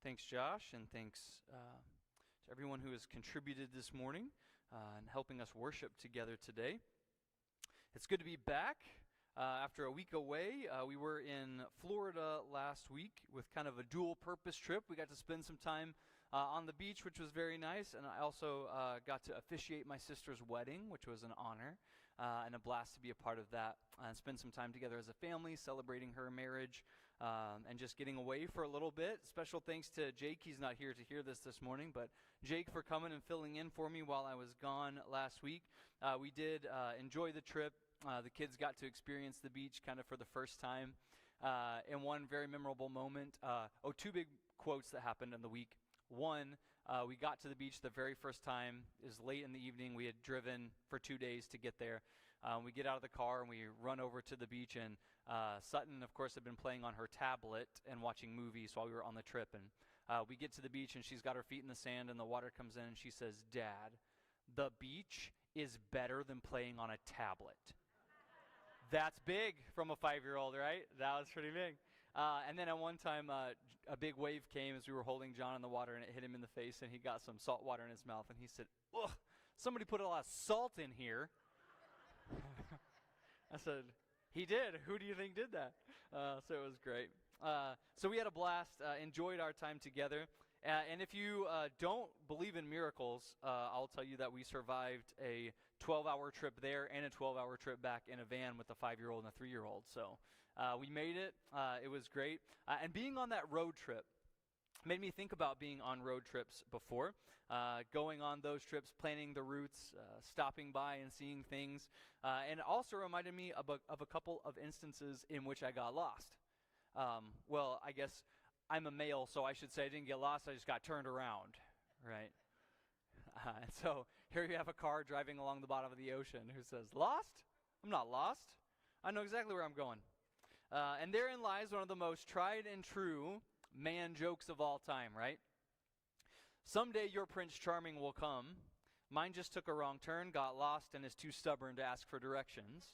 Thanks, Josh, and thanks to everyone who has contributed this morning and helping us worship together today. It's good to be back after a week away. We were in Florida last week with kind of a dual-purpose trip. We got to spend some time on the beach, which was very nice, and I also got to officiate my sister's wedding, which was an honor and a blast to be a part of that and spend some time together as a family, celebrating her marriage and just getting away for a little bit. Special thanks to Jake. He's not here to hear this morning, but Jake for coming and filling in for me while I was gone last week. We did enjoy the trip. The kids got to experience the beach kind of for the first time. And one very memorable moment, two big quotes that happened in the week. One, we got to the beach the very first time. It was late in the evening. We had driven for 2 days to get there. We get out of the car and we run over to the beach. And Sutton, of course, had been playing on her tablet and watching movies while we were on the trip. And we get to the beach and she's got her feet in the sand and the water comes in and she says, "Dad, the beach is better than playing on a tablet." That's big from a 5-year-old, right? That was pretty big. And then at one time, a big wave came as we were holding John in the water, and it hit him in the face, and he got some salt water in his mouth, and he said, "Ugh, somebody put a lot of salt in here." I said, "He did. Who do you think did that?" So it was great. So we had a blast, enjoyed our time together. And if you don't believe in miracles, I'll tell you that we survived a 12-hour trip there and a 12-hour trip back in a van with a 5-year-old and a 3-year-old. So we made it. It was great. And being on that road trip made me think about being on road trips before, going on those trips, planning the routes, stopping by and seeing things. And it also reminded me of a couple of instances in which I got lost. Well, I guess I'm a male, so I should say I didn't get lost, I just got turned around, right? And so here you have a car driving along the bottom of the ocean who says, "Lost? I'm not lost. I know exactly where I'm going." And therein lies one of the most tried and true man jokes of all time, right? Someday your Prince Charming will come. Mine just took a wrong turn, got lost, and is too stubborn to ask for directions.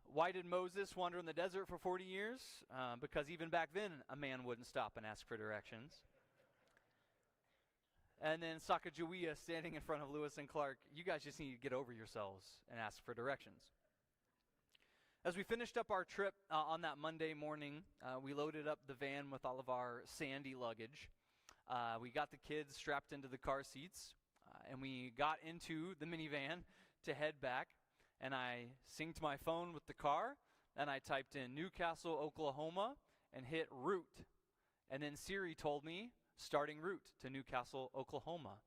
Why did Moses wander in the desert for 40 years? Because even back then, a man wouldn't stop and ask for directions. And then Sacagawea standing in front of Lewis and Clark, "You guys just need to get over yourselves and ask for directions." As we finished up our trip on that Monday morning, we loaded up the van with all of our sandy luggage. We got the kids strapped into the car seats, and we got into the minivan to head back. And I synced my phone with the car, and I typed in Newcastle, Oklahoma, and hit route. And then Siri told me starting route to Newcastle, Oklahoma.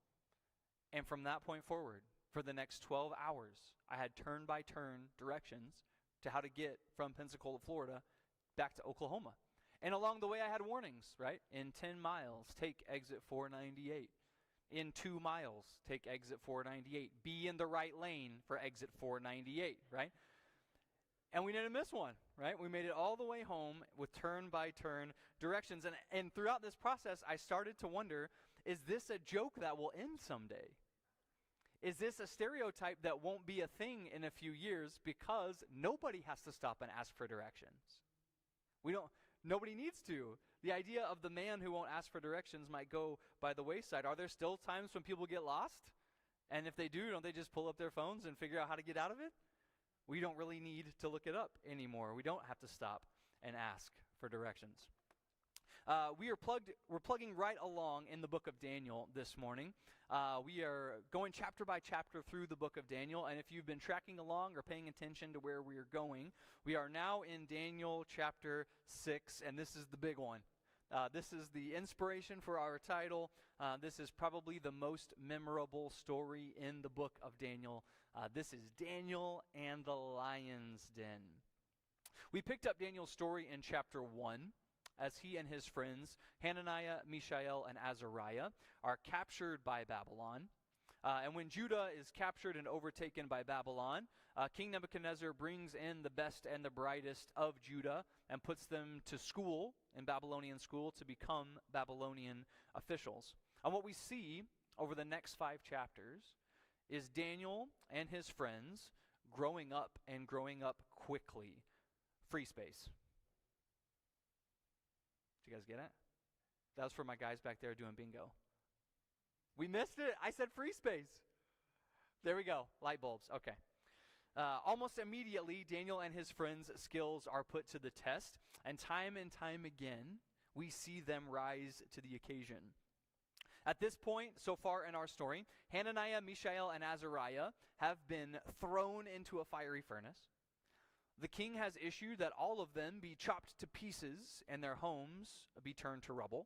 And from that point forward, for the next 12 hours, I had turn-by-turn directions to how to get from Pensacola, Florida, back to Oklahoma. And along the way, I had warnings, right? In 10 miles, take exit 498. In 2 miles, take exit 498. Be in the right lane for exit 498, right? And we didn't miss one, right? We made it all the way home with turn-by-turn directions. And throughout this process, I started to wonder, is this a joke that will end someday? Is this a stereotype that won't be a thing in a few years because nobody has to stop and ask for directions? Nobody needs to. The idea of the man who won't ask for directions might go by the wayside. Are there still times when people get lost? And if they do, don't they just pull up their phones and figure out how to get out of it? We don't really need to look it up anymore. We don't have to stop and ask for directions. We're plugging right along in the book of Daniel this morning. We are going chapter by chapter through the book of Daniel, and if you've been tracking along or paying attention to where we are going, we are now in Daniel chapter 6, and this is the big one. This is the inspiration for our title. This is probably the most memorable story in the book of Daniel. This is Daniel and the Lion's Den. We picked up Daniel's story in chapter 1. As he and his friends, Hananiah, Mishael, and Azariah, are captured by Babylon. And when Judah is captured and overtaken by Babylon, King Nebuchadnezzar brings in the best and the brightest of Judah and puts them to school, in Babylonian school, to become Babylonian officials. And what we see over the next 5 chapters is Daniel and his friends growing up and growing up quickly. Free space. Did you guys get it? That was for my guys back there doing bingo. We missed it. I said free space. There we go. Light bulbs. Okay. Almost immediately, Daniel and his friends' skills are put to the test, and time again, we see them rise to the occasion. At this point, so far in our story, Hananiah, Mishael, and Azariah have been thrown into a fiery furnace. The king has issued that all of them be chopped to pieces and their homes be turned to rubble.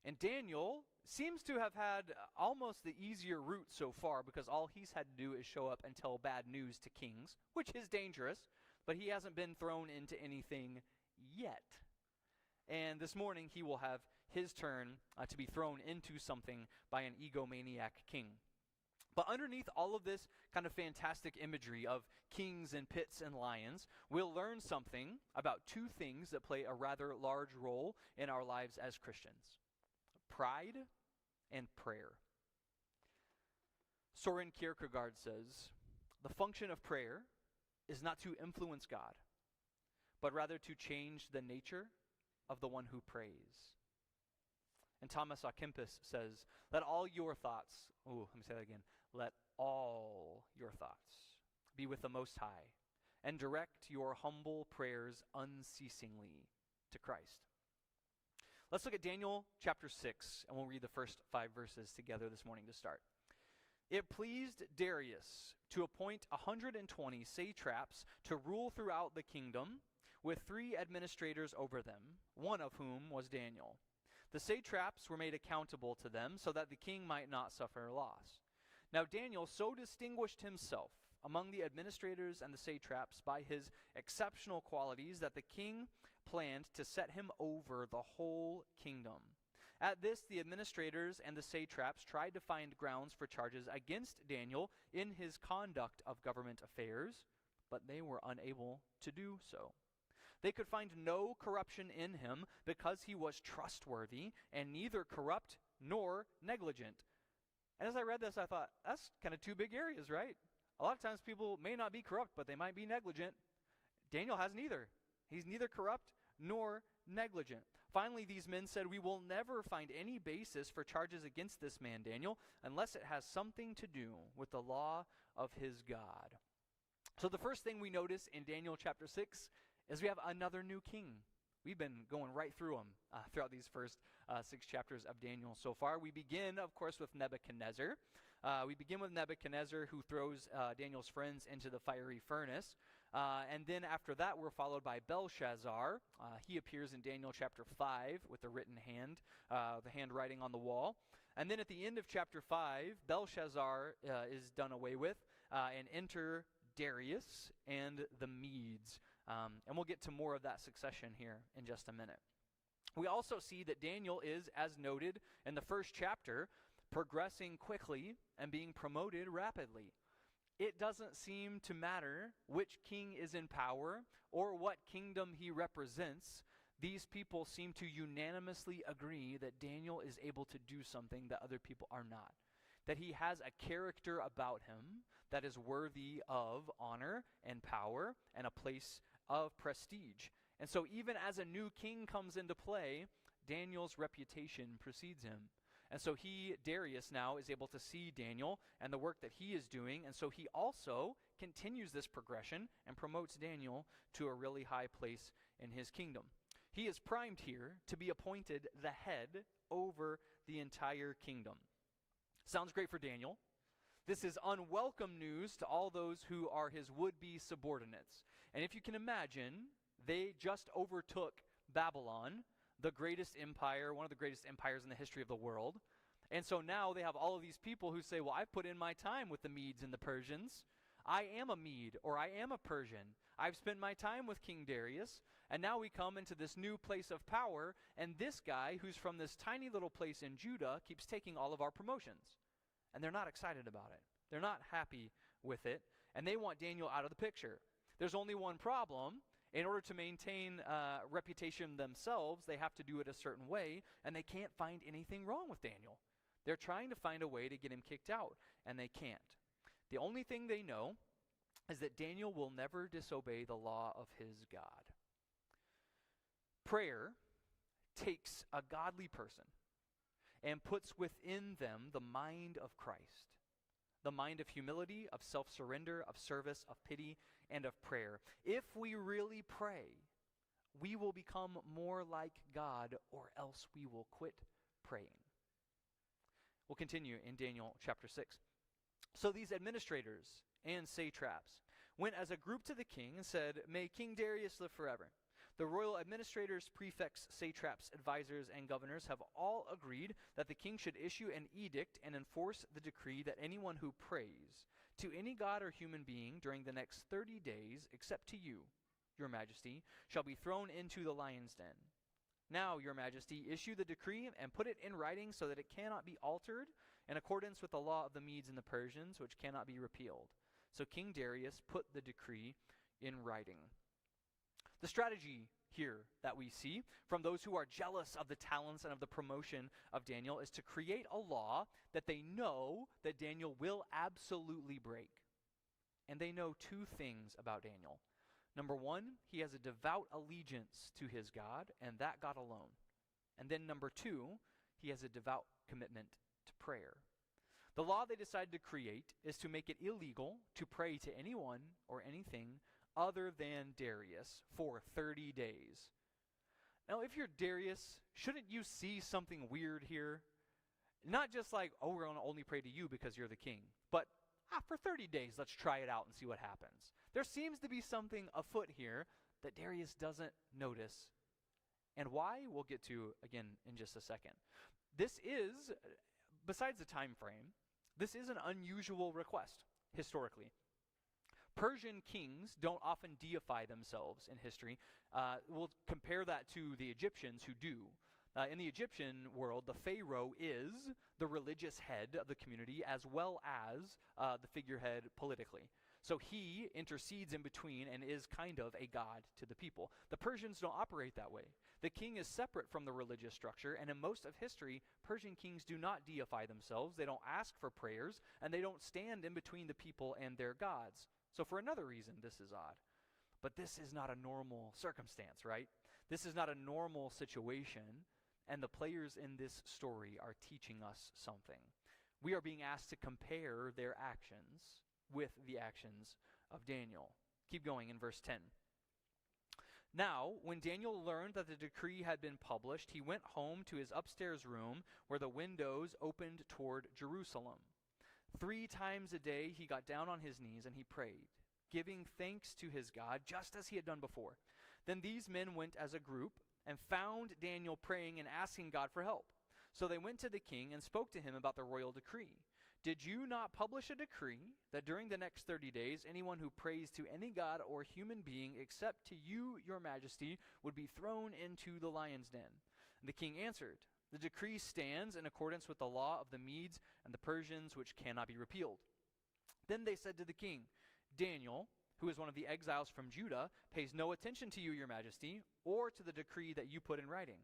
And Daniel seems to have had almost the easier route so far, because all he's had to do is show up and tell bad news to kings, which is dangerous, but he hasn't been thrown into anything yet. And this morning he will have his turn to be thrown into something by an egomaniac king. But underneath all of this kind of fantastic imagery of kings and pits and lions, we'll learn something about two things that play a rather large role in our lives as Christians: pride and prayer. Soren Kierkegaard says, "The function of prayer is not to influence God, but rather to change the nature of the one who prays." And Thomas à Kempis says, let all your thoughts be with the Most High, and direct your humble prayers unceasingly to Christ. Let's look at Daniel chapter 6, and we'll read the first 5 verses together this morning to start. It pleased Darius to appoint 120 satraps to rule throughout the kingdom, with 3 administrators over them, one of whom was Daniel. The satraps were made accountable to them, so that the king might not suffer loss. Now Daniel so distinguished himself among the administrators and the satraps by his exceptional qualities that the king planned to set him over the whole kingdom. At this, the administrators and the satraps tried to find grounds for charges against Daniel in his conduct of government affairs, but they were unable to do so. They could find no corruption in him, because he was trustworthy and neither corrupt nor negligent. And as I read this, I thought, that's kind of 2 big areas, right? A lot of times people may not be corrupt, but they might be negligent. Daniel has neither. He's neither corrupt nor negligent. Finally, these men said, "We will never find any basis for charges against this man, Daniel, unless it has something to do with the law of his God." So the first thing we notice in Daniel chapter 6 is we have another new king. We've been going right through them throughout these first 6 chapters of Daniel so far. We begin, of course, with Nebuchadnezzar. Who throws Daniel's friends into the fiery furnace. And then after that, we're followed by Belshazzar. He appears in Daniel chapter 5 with the written hand, the handwriting on the wall. And then at the end of chapter 5, Belshazzar is done away with, and enter Darius and the Medes. And we'll get to more of that succession here in just a minute. We also see that Daniel is, as noted in the first chapter, progressing quickly and being promoted rapidly. It doesn't seem to matter which king is in power or what kingdom he represents. These people seem to unanimously agree that Daniel is able to do something that other people are not. That he has a character about him that is worthy of honor and power and a place of prestige. And so even as a new king comes into play, Daniel's reputation precedes him. And so Darius now is able to see Daniel and the work that he is doing, and so he also continues this progression and promotes Daniel to a really high place in his kingdom. He is primed here to be appointed the head over the entire kingdom. Sounds great for Daniel. This is unwelcome news to all those who are his would-be subordinates. And if you can imagine, they just overtook Babylon, the greatest empire, one of the greatest empires in the history of the world. And so now they have all of these people who say, well, I've put in my time with the Medes and the Persians. I am a Mede, or I am a Persian. I've spent my time with King Darius, and now we come into this new place of power, and this guy, who's from this tiny little place in Judah, keeps taking all of our promotions. And they're not excited about it. They're not happy with it, and they want Daniel out of the picture. There's only one problem. In order to maintain reputation themselves, they have to do it a certain way, and they can't find anything wrong with Daniel. They're trying to find a way to get him kicked out, and they can't. The only thing they know is that Daniel will never disobey the law of his God. Prayer takes a godly person and puts within them the mind of Christ, the mind of humility, of self-surrender, of service, of pity, and of prayer. If we really pray, we will become more like God, or else we will quit praying. We'll continue in Daniel chapter 6. So these administrators and satraps went as a group to the king and said, "May King Darius live forever." The royal administrators, prefects, satraps, advisors, and governors have all agreed that the king should issue an edict and enforce the decree that anyone who prays to any god or human being during the next 30 days, except to you, your majesty, shall be thrown into the lion's den. Now, your majesty, issue the decree and put it in writing so that it cannot be altered, in accordance with the law of the Medes and the Persians, which cannot be repealed. So King Darius put the decree in writing. The strategy here that we see from those who are jealous of the talents and of the promotion of Daniel is to create a law that they know that Daniel will absolutely break. And they know two things about Daniel. Number one, he has a devout allegiance to his God, and that God alone. And then number two, he has a devout commitment to prayer. The law they decided to create is to make it illegal to pray to anyone or anything other than Darius for 30 days. Now, if you're Darius, shouldn't you see something weird here? Not just like, oh, we're going to only pray to you because you're the king, but for 30 days, let's try it out and see what happens. There seems to be something afoot here that Darius doesn't notice. And why? We'll get to again in just a second. This is, besides the time frame, this is an unusual request historically. Persian kings don't often deify themselves in history. We'll compare that to the Egyptians who do. In the Egyptian world, the pharaoh is the religious head of the community as well as the figurehead politically. So he intercedes in between and is kind of a god to the people. The Persians don't operate that way. The king is separate from the religious structure, and in most of history, Persian kings do not deify themselves. They don't ask for prayers, and they don't stand in between the people and their gods. So for another reason, this is odd. But this is not a normal circumstance, right? This is not a normal situation, and the players in this story are teaching us something. We are being asked to compare their actions with the actions of Daniel. Keep going in verse 10. Now, when Daniel learned that the decree had been published, he went home to his upstairs room where the windows opened toward Jerusalem. 3 times a day he got down on his knees and he prayed, giving thanks to his God, just as he had done before. Then these men went as a group and found Daniel praying and asking God for help. So they went to the king and spoke to him about the royal decree. Did you not publish a decree that during the next 30 days, anyone who prays to any god or human being except to you, your majesty, would be thrown into the lion's den? And the king answered, the decree stands in accordance with the law of the Medes and the Persians, which cannot be repealed. Then they said to the king, Daniel, who is one of the exiles from Judah, pays no attention to you, your majesty, or to the decree that you put in writing.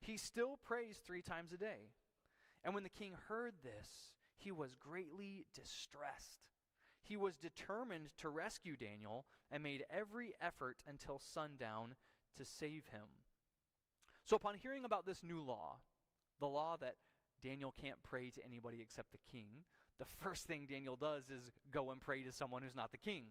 He still prays 3 times a day. And when the king heard this, he was greatly distressed. He was determined to rescue Daniel and made every effort until sundown to save him. So upon hearing about this new law, the law that Daniel can't pray to anybody except the king, the first thing Daniel does is go and pray to someone who's not the king.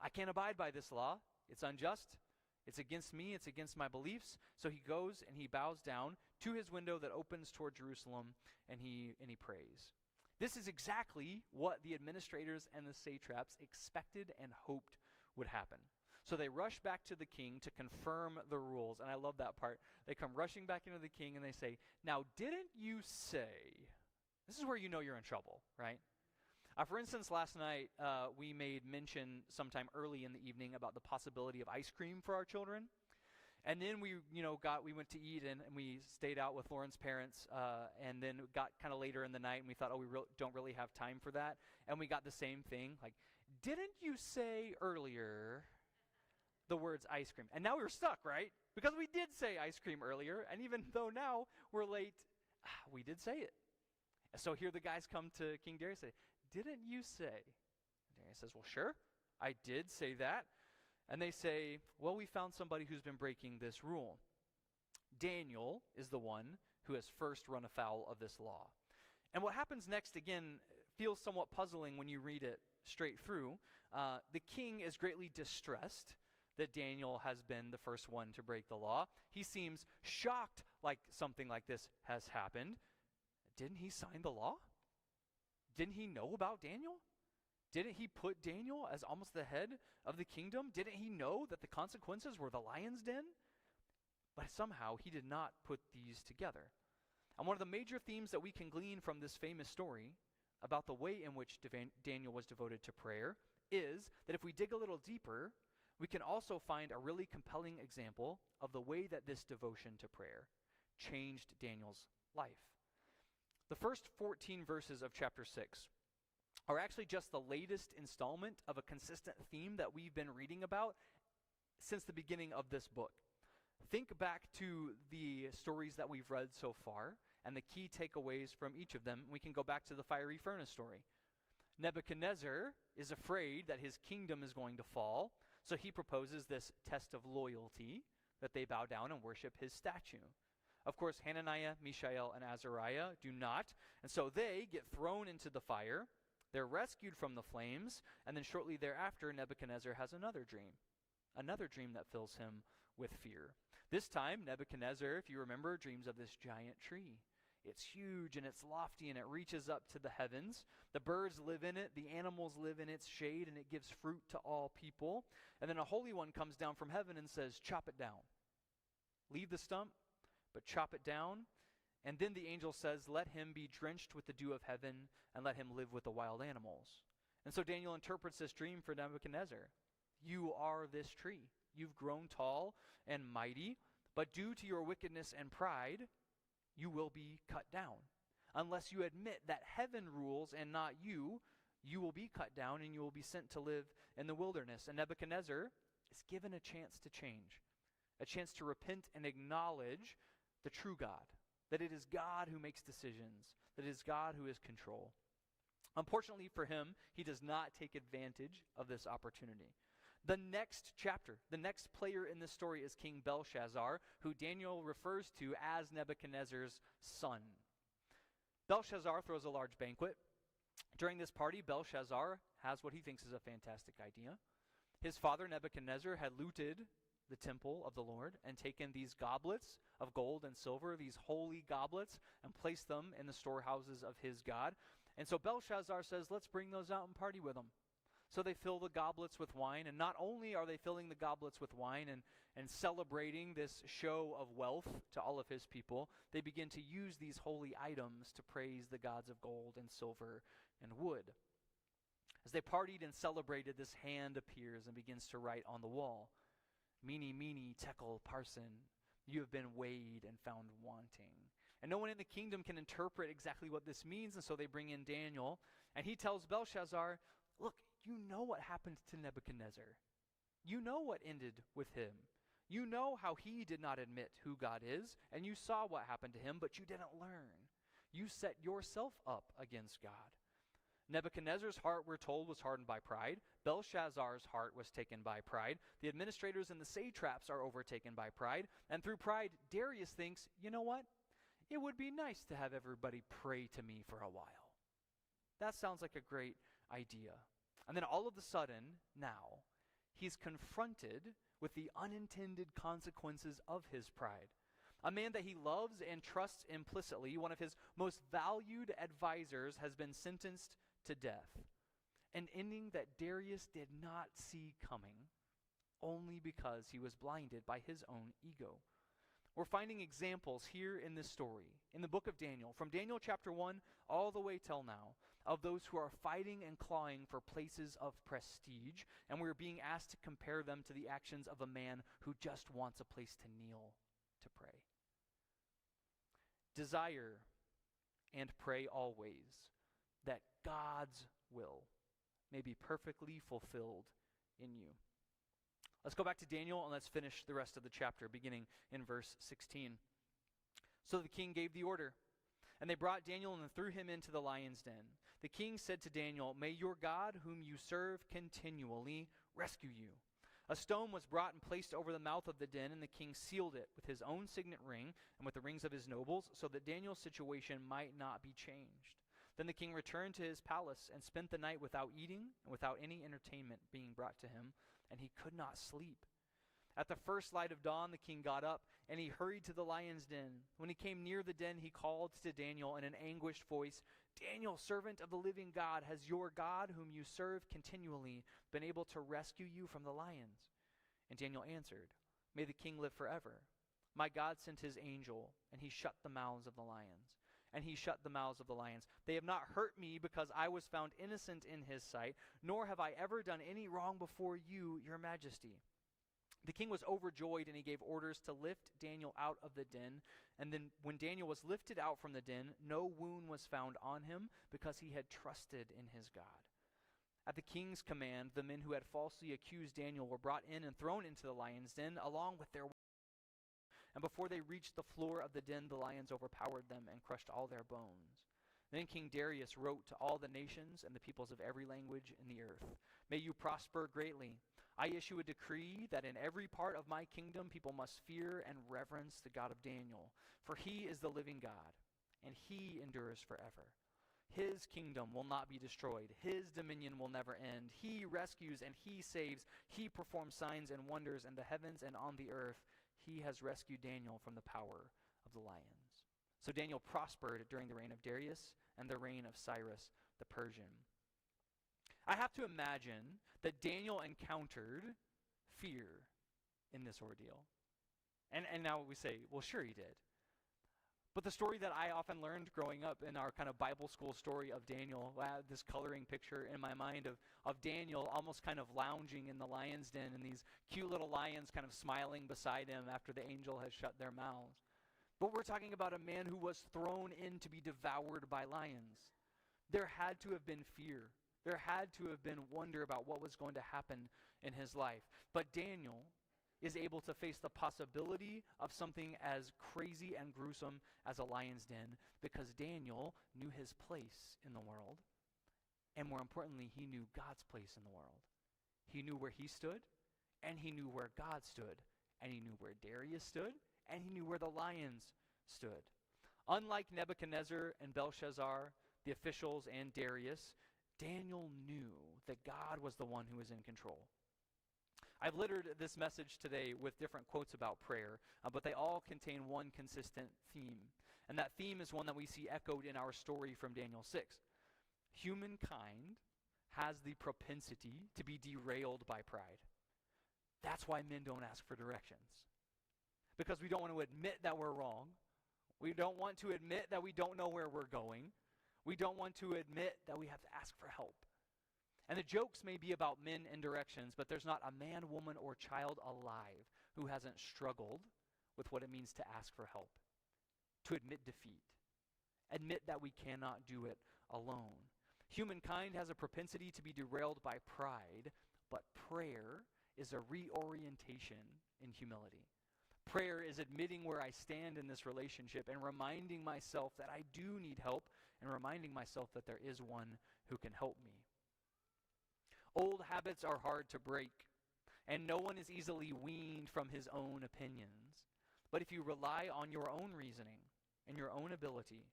I can't abide by this law. It's unjust. It's against me. It's against my beliefs. So he goes and he bows down to his window that opens toward Jerusalem, and he prays. This is exactly what the administrators and the satraps expected and hoped would happen. So they rush back to the king to confirm the rules. And I love that part. They come rushing back into the king and they say, now, didn't you say, this is where you know you're in trouble, right? For instance, last night we made mention sometime early in the evening about the possibility of ice cream for our children. And then we went to eat and we stayed out with Lauren's parents, and then got kind of later in the night and we thought, we don't really have time for that. And we got the same thing, like, didn't you say earlier the words ice cream? And now we're stuck, right? Because we did say ice cream earlier, and even though now we're late, we did say it. So here the guys come to King Darius and say, didn't you say? And Darius says, well, sure, I did say that. And they say, well, we found somebody who's been breaking this rule. Daniel is the one who has first run afoul of this law. And what happens next, again, feels somewhat puzzling when you read it straight through. The king is greatly distressed that Daniel has been the first one to break the law. He seems shocked like something like this has happened. Didn't he sign the law? Didn't he know about Daniel? Didn't he put Daniel as almost the head of the kingdom? Didn't he know that the consequences were the lion's den? But somehow he did not put these together. And one of the major themes that we can glean from this famous story about the way in which Daniel was devoted to prayer is that if we dig a little deeper, we can also find a really compelling example of the way that this devotion to prayer changed Daniel's life. The first 14 verses of chapter 6 are actually just the latest installment of a consistent theme that we've been reading about since the beginning of this book. Think back to the stories that we've read so far and the key takeaways from each of them. We can go back to the fiery furnace story. Nebuchadnezzar is afraid that his kingdom is going to fall, so he proposes this test of loyalty, that they bow down and worship his statue. Of course, Hananiah, Mishael, and Azariah do not, and so they get thrown into the fire. They're rescued from the flames, and then shortly thereafter, Nebuchadnezzar has another dream that fills him with fear. This time, Nebuchadnezzar, if you remember, dreams of this giant tree. It's huge and it's lofty and it reaches up to the heavens. The birds live in it, the animals live in its shade, and it gives fruit to all people. And then a holy one comes down from heaven and says, chop it down. Leave the stump, but chop it down. And then the angel says, let him be drenched with the dew of heaven and let him live with the wild animals. And so Daniel interprets this dream for Nebuchadnezzar. You are this tree. You've grown tall and mighty, but due to your wickedness and pride, you will be cut down. Unless you admit that heaven rules and not you, you will be cut down and you will be sent to live in the wilderness. And Nebuchadnezzar is given a chance to change, a chance to repent and acknowledge the true God, that it is God who makes decisions, that it is God who is control. Unfortunately for him, he does not take advantage of this opportunity. The next chapter, the next player in this story is King Belshazzar, who Daniel refers to as Nebuchadnezzar's son. Belshazzar throws a large banquet. During this party, Belshazzar has what he thinks is a fantastic idea. His father Nebuchadnezzar had looted the temple of the Lord and taken these goblets of gold and silver, these holy goblets, and placed them in the storehouses of his God. And so Belshazzar says, let's bring those out and party with them. So they fill the goblets with wine, and not only are they filling the goblets with wine and celebrating this show of wealth to all of his people, they begin to use these holy items to praise the gods of gold and silver and wood. As they partied and celebrated, this hand appears and begins to write on the wall, Mene, mene, tekel, parsin, you have been weighed and found wanting. And no one in the kingdom can interpret exactly what this means, and so they bring in Daniel, and he tells Belshazzar, look, you know what happened to Nebuchadnezzar. You know what ended with him. You know how he did not admit who God is, and you saw what happened to him, but you didn't learn. You set yourself up against God. Nebuchadnezzar's heart, we're told, was hardened by pride. Belshazzar's heart was taken by pride. The administrators and the satraps are overtaken by pride. And through pride, Darius thinks, you know what? It would be nice to have everybody pray to me for a while. That sounds like a great idea. And then all of a sudden, now, he's confronted with the unintended consequences of his pride. A man that he loves and trusts implicitly, one of his most valued advisors, has been sentenced to death. An ending that Darius did not see coming, only because he was blinded by his own ego. We're finding examples here in this story, in the book of Daniel, from Daniel chapter 1 all the way till now, of those who are fighting and clawing for places of prestige, and we're being asked to compare them to the actions of a man who just wants a place to kneel to pray. Desire and pray always that God's will may be perfectly fulfilled in you. Let's go back to Daniel and let's finish the rest of the chapter, beginning in verse 16. So the king gave the order, and they brought Daniel and threw him into the lion's den. The king said to Daniel, may your God, whom you serve continually, rescue you. A stone was brought and placed over the mouth of the den, and the king sealed it with his own signet ring and with the rings of his nobles, so that Daniel's situation might not be changed. Then the king returned to his palace and spent the night without eating and without any entertainment being brought to him, and he could not sleep. At the first light of dawn, the king got up, and he hurried to the lion's den. When he came near the den, he called to Daniel in an anguished voice, "Daniel, servant of the living God, has your God, whom you serve continually, been able to rescue you from the lions?" And Daniel answered, "May the king live forever. My God sent his angel, and he shut the mouths of the lions. They have not hurt me because I was found innocent in his sight, nor have I ever done any wrong before you, your majesty." The king was overjoyed, and he gave orders to lift Daniel out of the den. And then when Daniel was lifted out from the den, no wound was found on him, because he had trusted in his God. At the king's command, the men who had falsely accused Daniel were brought in and thrown into the lion's den, along with their weapons. And before they reached the floor of the den, the lions overpowered them and crushed all their bones. Then King Darius wrote to all the nations and the peoples of every language in the earth, "May you prosper greatly. I issue a decree that in every part of my kingdom people must fear and reverence the God of Daniel, for he is the living God, and he endures forever. His kingdom will not be destroyed. His dominion will never end. He rescues and he saves. He performs signs and wonders in the heavens and on the earth. He has rescued Daniel from the power of the lions." So Daniel prospered during the reign of Darius and the reign of Cyrus the Persian. I have to imagine that Daniel encountered fear in this ordeal. And now we say, well, sure he did. But the story that I often learned growing up in our kind of Bible school story of Daniel, I had this coloring picture in my mind of Daniel almost kind of lounging in the lion's den, and these cute little lions kind of smiling beside him after the angel has shut their mouths. But we're talking about a man who was thrown in to be devoured by lions. There had to have been fear. There had to have been wonder about what was going to happen in his life. But Daniel is able to face the possibility of something as crazy and gruesome as a lion's den, because Daniel knew his place in the world. And more importantly, he knew God's place in the world. He knew where he stood, and he knew where God stood, and he knew where Darius stood, and he knew where the lions stood. Unlike Nebuchadnezzar and Belshazzar, the officials, and Darius, Daniel knew that God was the one who was in control. I've littered this message today with different quotes about prayer, but they all contain one consistent theme. And that theme is one that we see echoed in our story from Daniel 6. Humankind has the propensity to be derailed by pride. That's why men don't ask for directions. Because we don't want to admit that we're wrong. We don't want to admit that we don't know where we're going. We don't want to admit that we have to ask for help. And the jokes may be about men and directions, but there's not a man, woman, or child alive who hasn't struggled with what it means to ask for help, to admit defeat, admit that we cannot do it alone. Humankind has a propensity to be derailed by pride, but prayer is a reorientation in humility. Prayer is admitting where I stand in this relationship and reminding myself that I do need help, and reminding myself that there is one who can help me. Old habits are hard to break, and no one is easily weaned from his own opinions. But if you rely on your own reasoning and your own ability,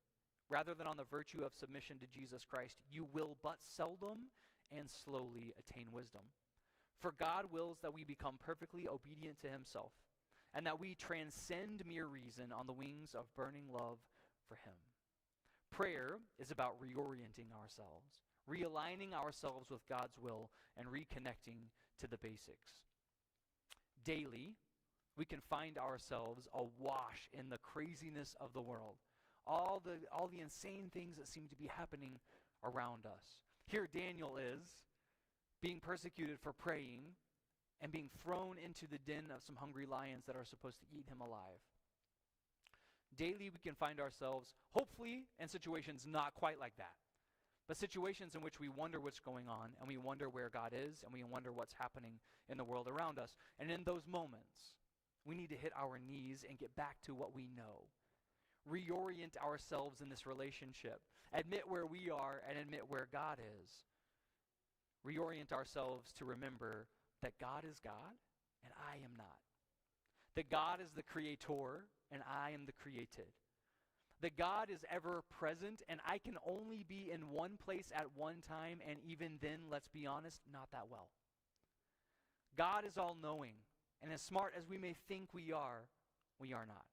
rather than on the virtue of submission to Jesus Christ, you will but seldom and slowly attain wisdom. For God wills that we become perfectly obedient to himself, and that we transcend mere reason on the wings of burning love for him. Prayer is about reorienting ourselves, realigning ourselves with God's will, and reconnecting to the basics. Daily, we can find ourselves awash in the craziness of the world, all the insane things that seem to be happening around us. Here Daniel is being persecuted for praying and being thrown into the den of some hungry lions that are supposed to eat him alive. Daily, we can find ourselves, hopefully, in situations not quite like that, but situations in which we wonder what's going on, and we wonder where God is, and we wonder what's happening in the world around us. And in those moments, we need to hit our knees and get back to what we know. Reorient ourselves in this relationship. Admit where we are and admit where God is. Reorient ourselves to remember that God is God and I am not. That God is the creator and I am the created. That God is ever present and I can only be in one place at one time, and even then, let's be honest, not that well. God is all-knowing, and as smart as we may think we are not.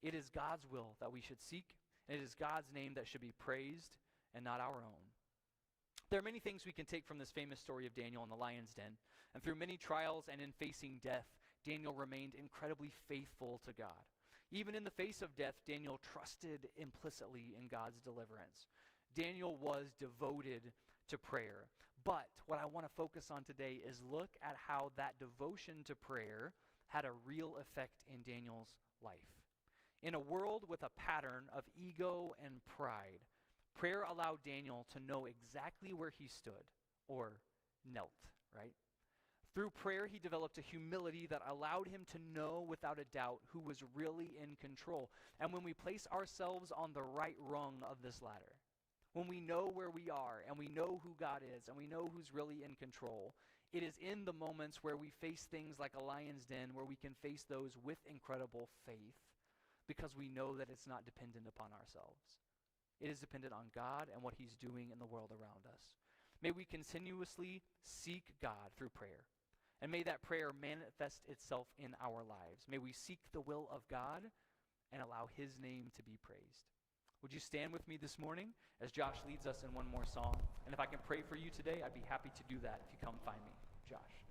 It is God's will that we should seek, and it is God's name that should be praised and not our own. There are many things we can take from this famous story of Daniel in the lion's den, and through many trials and in facing death, Daniel remained incredibly faithful to God. Even in the face of death, Daniel trusted implicitly in God's deliverance. Daniel was devoted to prayer. But what I want to focus on today is look at how that devotion to prayer had a real effect in Daniel's life. In a world with a pattern of ego and pride, prayer allowed Daniel to know exactly where he stood, or knelt, right? Through prayer, he developed a humility that allowed him to know without a doubt who was really in control. And when we place ourselves on the right rung of this ladder, when we know where we are and we know who God is and we know who's really in control, it is in the moments where we face things like a lion's den where we can face those with incredible faith, because we know that it's not dependent upon ourselves. It is dependent on God and what he's doing in the world around us. May we continuously seek God through prayer. And may that prayer manifest itself in our lives. May we seek the will of God and allow his name to be praised. Would you stand with me this morning as Josh leads us in one more song? And if I can pray for you today, I'd be happy to do that if you come find me. Josh.